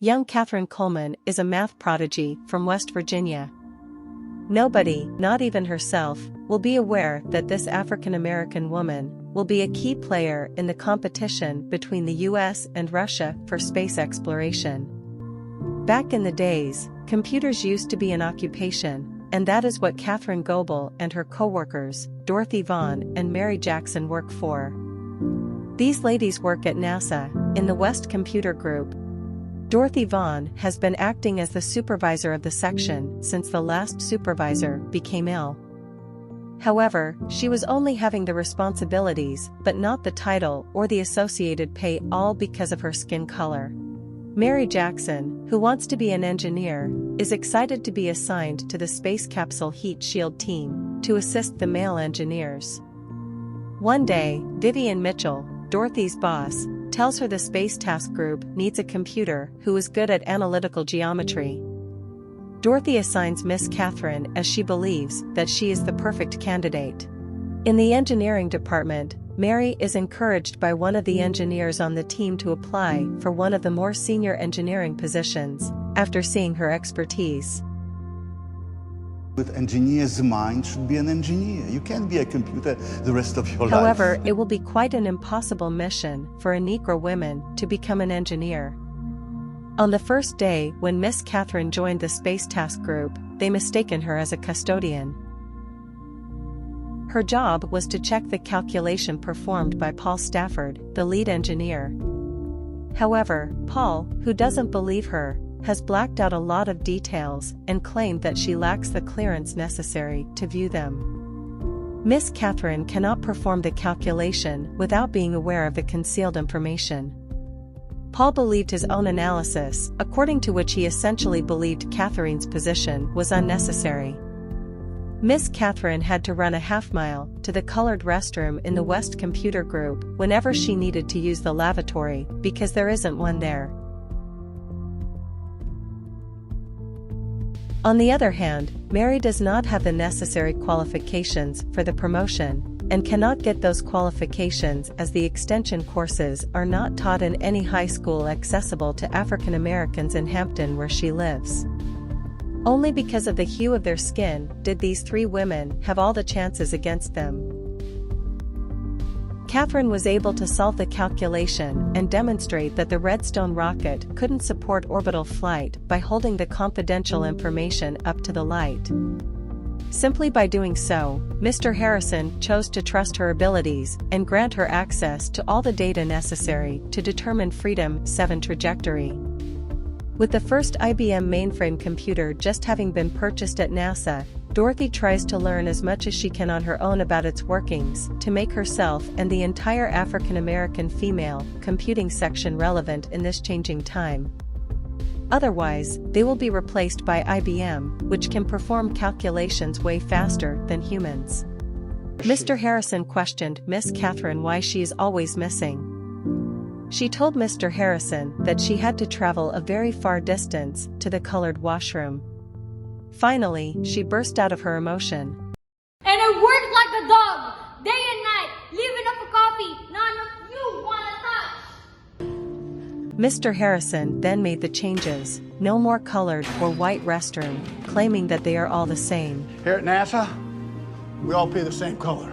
Young Catherine Coleman is a math prodigy from West Virginia. Nobody, not even herself, will be aware that this African-American woman will be a key player in the competition between the US and Russia for space exploration. Back in the days, computers used to be an occupation, and that is what Catherine Goebel and her co-workers, Dorothy Vaughan and Mary Jackson, work for. These ladies work at NASA, in the West Computer Group. Dorothy Vaughan has been acting as the supervisor of the section since the last supervisor became ill. However, she was only having the responsibilities but not the title or the associated pay, all because of her skin color. Mary Jackson, who wants to be an engineer, is excited to be assigned to the space capsule heat shield team to assist the male engineers. One day, Vivian Mitchell, Dorothy's boss, tells her the Space Task Group needs a computer who is good at analytical geometry. Dorothy assigns Miss Catherine as she believes that she is the perfect candidate. In the engineering department, Mary is encouraged by one of the engineers on the team to apply for one of the more senior engineering positions, after seeing her expertise. With engineers, the mind should be an engineer. You can't be a computer the rest of your life. However, it will be quite an impossible mission for a Negro woman to become an engineer. On the first day when Miss Catherine joined the Space Task Group, they mistaken her as a custodian. Her job was to check the calculation performed by Paul Stafford, the lead engineer. However, Paul, who doesn't believe her, has blacked out a lot of details and claimed that she lacks the clearance necessary to view them. Miss Catherine cannot perform the calculation without being aware of the concealed information. Paul believed his own analysis, according to which he essentially believed Catherine's position was unnecessary. Miss Catherine had to run a half-mile to the colored restroom in the West Computer Group whenever she needed to use the lavatory because there isn't one there. On the other hand, Mary does not have the necessary qualifications for the promotion, and cannot get those qualifications as the extension courses are not taught in any high school accessible to African Americans in Hampton, where she lives. Only because of the hue of their skin did these three women have all the chances against them. Catherine was able to solve the calculation and demonstrate that the Redstone rocket couldn't support orbital flight by holding the confidential information up to the light. Simply by doing so, Mr. Harrison chose to trust her abilities and grant her access to all the data necessary to determine Freedom 7 trajectory. With the first IBM mainframe computer just having been purchased at NASA, Dorothy tries to learn as much as she can on her own about its workings to make herself and the entire African American female computing section relevant in this changing time. Otherwise, they will be replaced by IBM, which can perform calculations way faster than humans. Mr. Harrison questioned Miss Catherine why she is always missing. She told Mr. Harrison that she had to travel a very far distance to the colored washroom. Finally, she burst out of her emotion. And I worked like a dog, day and night, living up a coffee, none of you wanna touch. Mr. Harrison then made the changes, no more colored or white restroom, claiming that they are all the same. Here at NASA, we all pay the same color.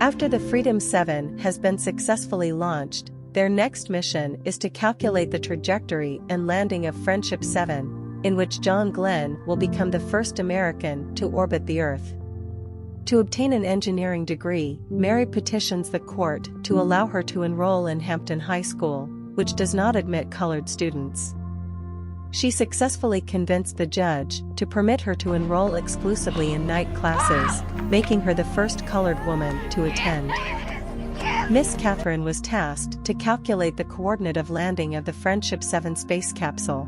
After the Freedom 7 has been successfully launched, their next mission is to calculate the trajectory and landing of Friendship 7, in which John Glenn will become the first American to orbit the Earth. To obtain an engineering degree, Mary petitions the court to allow her to enroll in Hampton High School, which does not admit colored students. She successfully convinced the judge to permit her to enroll exclusively in night classes, making her the first colored woman to attend. Miss Catherine was tasked to calculate the coordinate of landing of the Friendship 7 space capsule.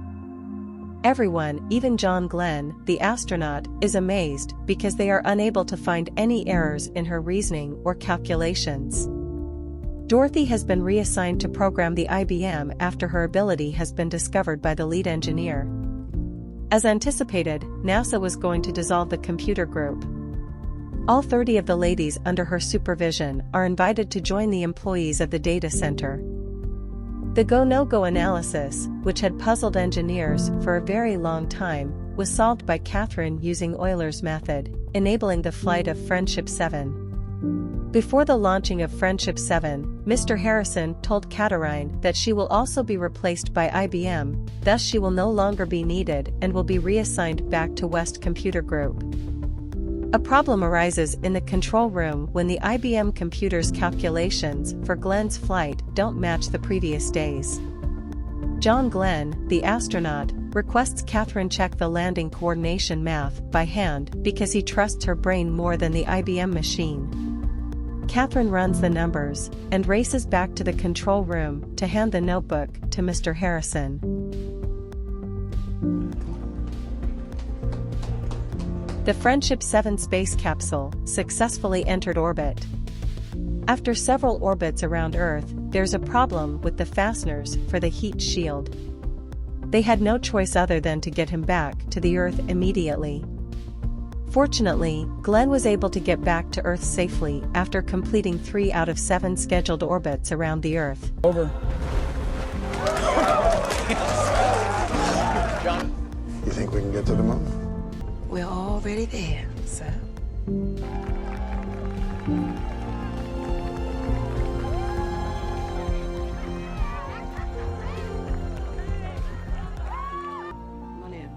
Everyone, even John Glenn, the astronaut, is amazed because they are unable to find any errors in her reasoning or calculations. Dorothy has been reassigned to program the IBM after her ability has been discovered by the lead engineer. As anticipated, NASA was going to dissolve the computer group. All 30 of the ladies under her supervision are invited to join the employees of the data center. The go-no-go analysis, which had puzzled engineers for a very long time, was solved by Catherine using Euler's method, enabling the flight of Friendship 7. Before the launching of Friendship 7, Mr. Harrison told Catherine that she will also be replaced by IBM, thus she will no longer be needed and will be reassigned back to West Computer Group. A problem arises in the control room when the IBM computer's calculations for Glenn's flight don't match the previous days. John Glenn, the astronaut, requests Catherine check the landing coordination math by hand because he trusts her brain more than the IBM machine. Catherine runs the numbers and races back to the control room to hand the notebook to Mr. Harrison. The Friendship 7 space capsule successfully entered orbit. After several orbits around Earth, there's a problem with the fasteners for the heat shield. They had no choice other than to get him back to the Earth immediately. Fortunately, Glenn was able to get back to Earth safely after completing 3 out of 7 scheduled orbits around the Earth. Over. John? You think we can get to the moon? We're already there, sir. Come on in.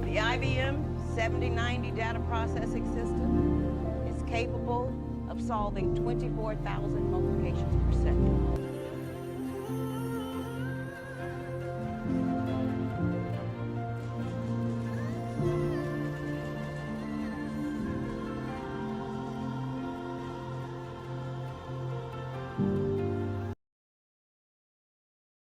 The IBM 7090 data processing system is capable of solving 24,000 multiplications per second.